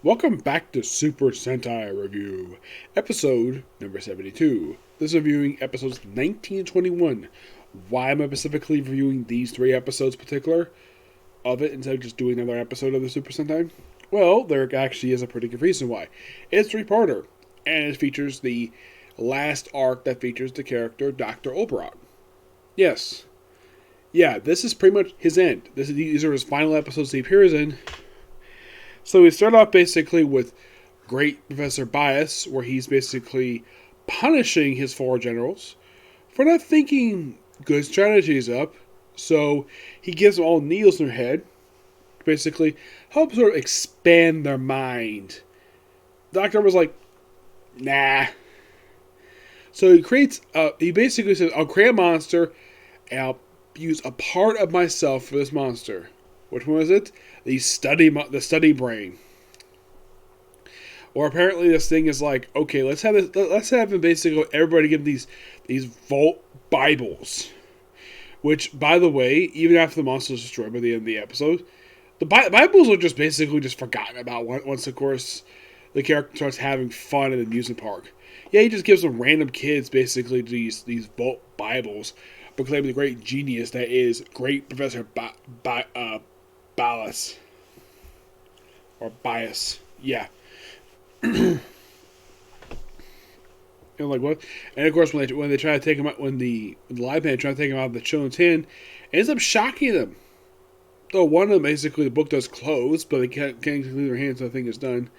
Welcome back to Super Sentai Review, episode number 72. This is reviewing episodes 19 and 21. Why am I specifically reviewing these three episodes in particular of it instead of just doing another episode of the Super Sentai? Well, there actually is a pretty good reason why. It's a three-parter, and it features the last arc that features the character Dr. Obular. Yes. Yeah, this is pretty much his end. These are his final episodes he appears in. So we start off basically with Great Professor Bias, where he's basically punishing his four generals for not thinking good strategies up. So he gives them all needles in their head, basically help sort of expand their mind. The doctor was like, nah. So he basically says, I'll create a monster and I'll use a part of myself for this monster. Which one was it? The study brain. Or apparently this thing is like, okay, let's have him basically everybody give these Vault Bibles. Which, by the way, even after the monster is destroyed by the end of the episode, the Bibles are just basically just forgotten about once, of course, the character starts having fun in the amusement park. Yeah, he just gives some random kids basically these Vault Bibles, proclaiming the great genius that is Great Professor Bias. Or Bias. Yeah. And like what? And of course, when they try to take him out, when the Liveman try to take him out of the children's hand, it ends up shocking them. Though one of them basically the book does close, but they can't leave their hands until the thing is done.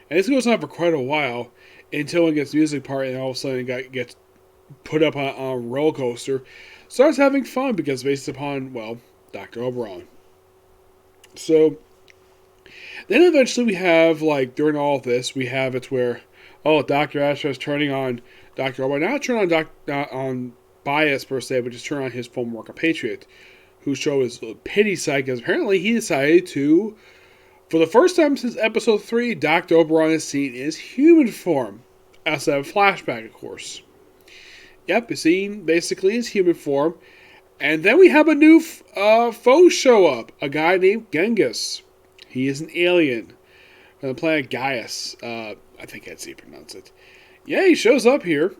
And this goes on for quite a while until it gets the music part, and all of a sudden it gets put up on a roller coaster. Starts having fun because based upon Dr. Oberon. So then eventually we have, during all of this, we have it's where, Dr. Astra is turning on Dr. Oberon. Not turn on not on Bias per se, but just turn on his former compatriot, who showed his pity side because apparently he decided to, for the first time since episode 3, Dr. Oberon is seen in his human form. Outside of a flashback, of course. Yep, he's seen basically his human form. And then we have a new foe show up. A guy named Genghis. He is an alien from the planet Gaius. I think that's how you pronounce it. Yeah, he shows up here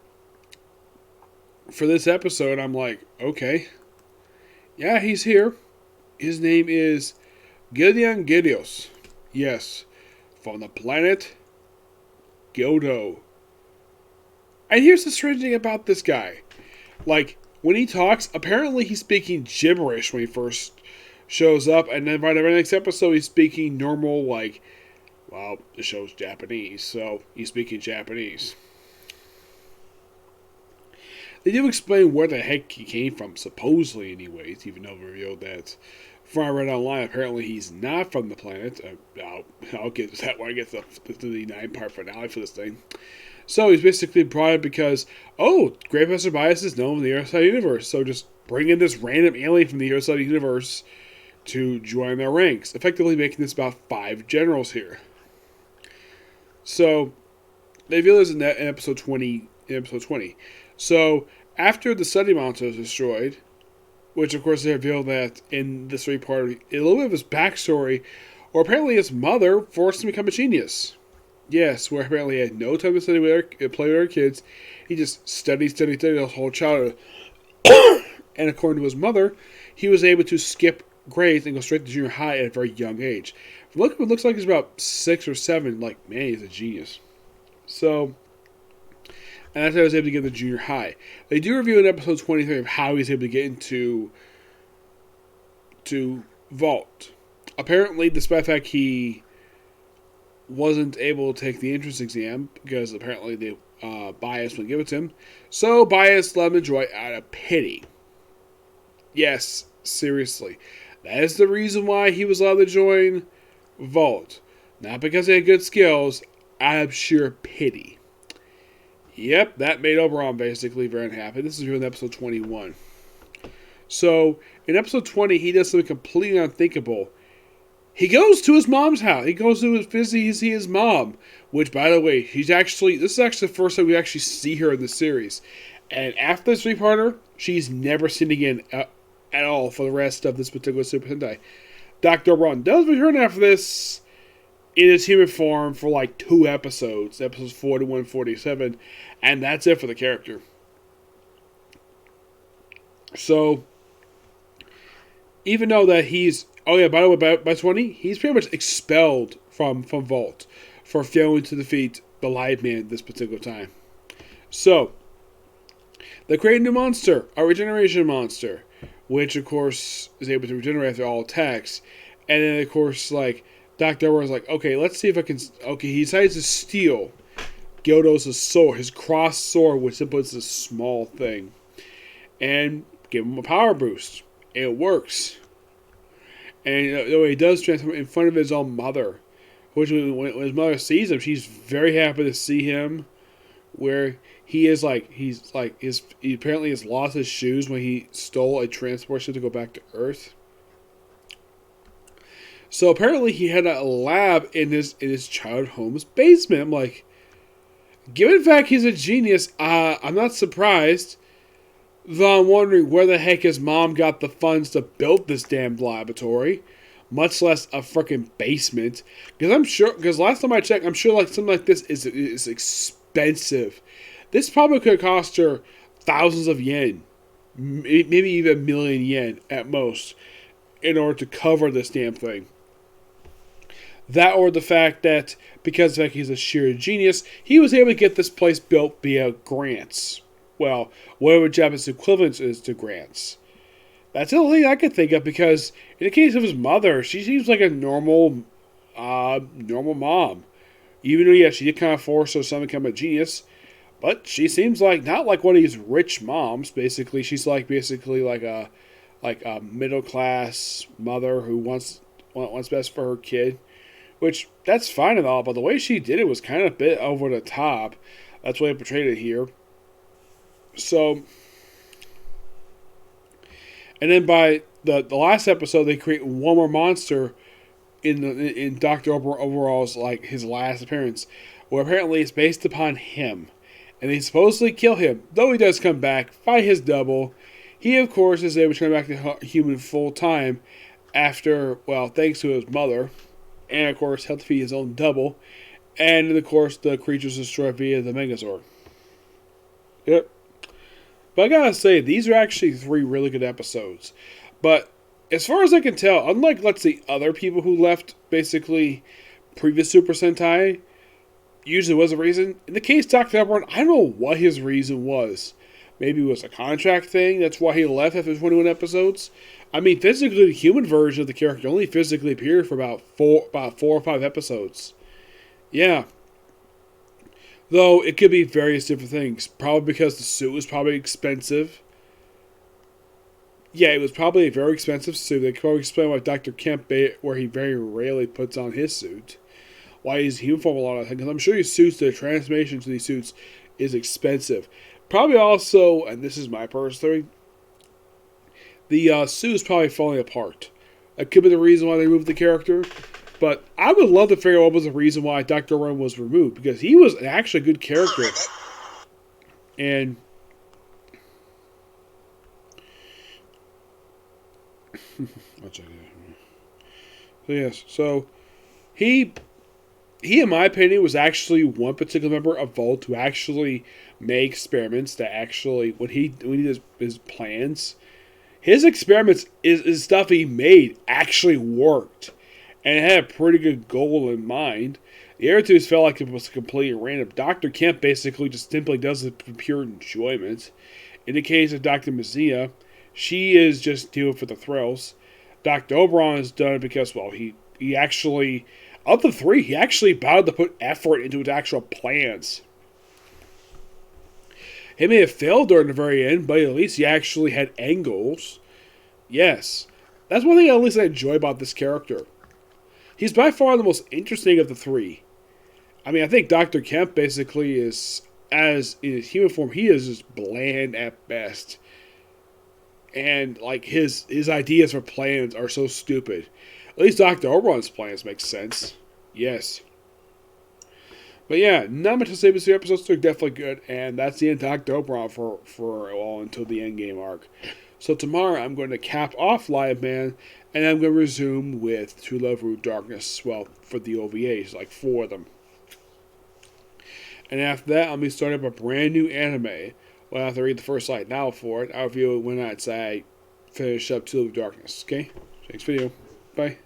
for this episode. I'm like, okay. Yeah, he's here. His name is Gideon Gideos. Yes, from the planet Gyodo. And here's the strange thing about this guy. When he talks, apparently he's speaking gibberish when he first shows up, and then by the very next episode he's speaking normal, the show's Japanese, so he's speaking Japanese. They do explain where the heck he came from, supposedly anyways, even though we revealed that from I read online, apparently he's not from the planet. I'll get to that when I get to the 9-part finale for this thing. So he's basically brought up because, Great Professor Bias is known in the Earthside universe, so just bring in this random alien from the Earthside universe to join their ranks, effectively making this about 5 generals here. So they reveal this in episode 20. So after the study monster is destroyed, which of course they reveal that in this 3-part, a little bit of his backstory, or apparently his mother forced him to become a genius. Yes, where apparently he had no time to play with our kids. He just studied his whole childhood. And according to his mother, he was able to skip grades and go straight to junior high at a very young age. It looks like he's about 6 or 7. Man, he's a genius. So, and that's how he was able to get to junior high. They do review in episode 23 of how he's able to get into Vault. Apparently, despite the fact he wasn't able to take the entrance exam because apparently the Bias wouldn't give it to him. So Bias let him enjoy out of pity. Yes, seriously. That is the reason why he was allowed to join Vault. Not because he had good skills, out of sheer pity. Yep, that made Oberon basically very unhappy. This is in episode 21. So, in episode 20, he does something completely unthinkable. He goes to his mom's house. He goes to see his mom. Which, by the way, this is actually the first time we actually see her in the series. And after this 3-parter, she's never seen again at all for the rest of this particular Super Sentai. Dr. Ron does return after this, in his human form for like 2 episodes, episodes 41, 47, and that's it for the character. So, even though that he's, oh yeah, by the way, by 20, he's pretty much expelled from Vault for failing to defeat the Liveman this particular time. So, they create a new monster, a regeneration monster, which of course is able to regenerate after all attacks. And then of course, like, Dr. Obular was like, okay, let's see if I can. Okay, he decides to steal Gyodo's sword, his cross sword, which simply is a small thing, and give him a power boost. It works. And he does transform in front of his own mother, which when his mother sees him, she's very happy to see him. Where he apparently has lost his shoes when he stole a transport ship to go back to Earth. So apparently he had a lab in his childhood home's basement. I'm like, given the fact he's a genius, I'm not surprised. Though I'm wondering where the heck his mom got the funds to build this damn laboratory, much less a freaking basement. Because last time I checked, I'm sure like something like this is expensive. This probably could cost her thousands of yen, maybe even a million yen at most, in order to cover this damn thing. That or the fact that because he's a sheer genius, he was able to get this place built via grants. Well, whatever Japanese equivalent is to grants. That's the only thing I could think of because in the case of his mother, she seems like a normal mom. Even though, yeah, she did kind of force her son to become a genius, but she seems like not like one of these rich moms. Basically, she's like a middle class mother who wants best for her kid, which that's fine and all. But the way she did it was kind of a bit over the top. That's why I portrayed it here. So, and then by the last episode, they create one more monster in Dr. Obular's like his last appearance, where apparently it's based upon him, and they supposedly kill him. Though he does come back, fight his double. He of course is able to come back to human full time after, well, thanks to his mother, and of course helped defeat his own double, and of course the creatures destroyed via the Megazord. Yep. But I gotta say, these are actually 3 really good episodes. But as far as I can tell, unlike, let's say, other people who left, basically, previous Super Sentai, usually was a reason. In the case of Dr. Obular, I don't know what his reason was. Maybe it was a contract thing, that's why he left after 21 episodes. I mean, physically, the human version of the character only physically appeared for about 4 or 5 episodes. Yeah. Though, it could be various different things. Probably because the suit was probably expensive. Yeah, it was probably a very expensive suit. They could probably explain why Dr. Kemp, where he very rarely puts on his suit. Why he's human form a lot of things. Because I'm sure his suits, the transformation to these suits is expensive. Probably also, and this is my personal theory, the suit is probably falling apart. That could be the reason why they removed the character. But I would love to figure out what was the reason why Dr. Obular was removed. Because he was actually a good character. And so yes, so he in my opinion was actually one particular member of Volt who actually made experiments that actually when he did his plans, his experiments is stuff he made actually worked. And it had a pretty good goal in mind. The other two felt like it was completely random. Dr. Kemp basically just simply does it for pure enjoyment. In the case of Dr. Mazia, she is just doing it for the thrills. Dr. Obular has done it because, well, he actually, of the 3, he actually bothered to put effort into his actual plans. He may have failed during the very end, but at least he actually had angles. Yes. That's one thing at least I enjoy about this character. He's by far the most interesting of the 3. I mean, I think Dr. Kemp basically is, as in his human form, he is just bland at best. And, like, his ideas for plans are so stupid. At least Dr. Obular's plans make sense. Yes. But yeah, not much to say about the episodes. They're definitely good. And that's the end of Dr. Obular for until the endgame arc. So tomorrow I'm going to cap off Liveman, and I'm going to resume with To Love Root Darkness. Well, for the OVAs, like 4 of them. And after that, I'll be starting up a brand new anime. Well, I have to read the first light novel for it. I'll review it when I finish up To Love Root Darkness. Okay? Next video. Bye.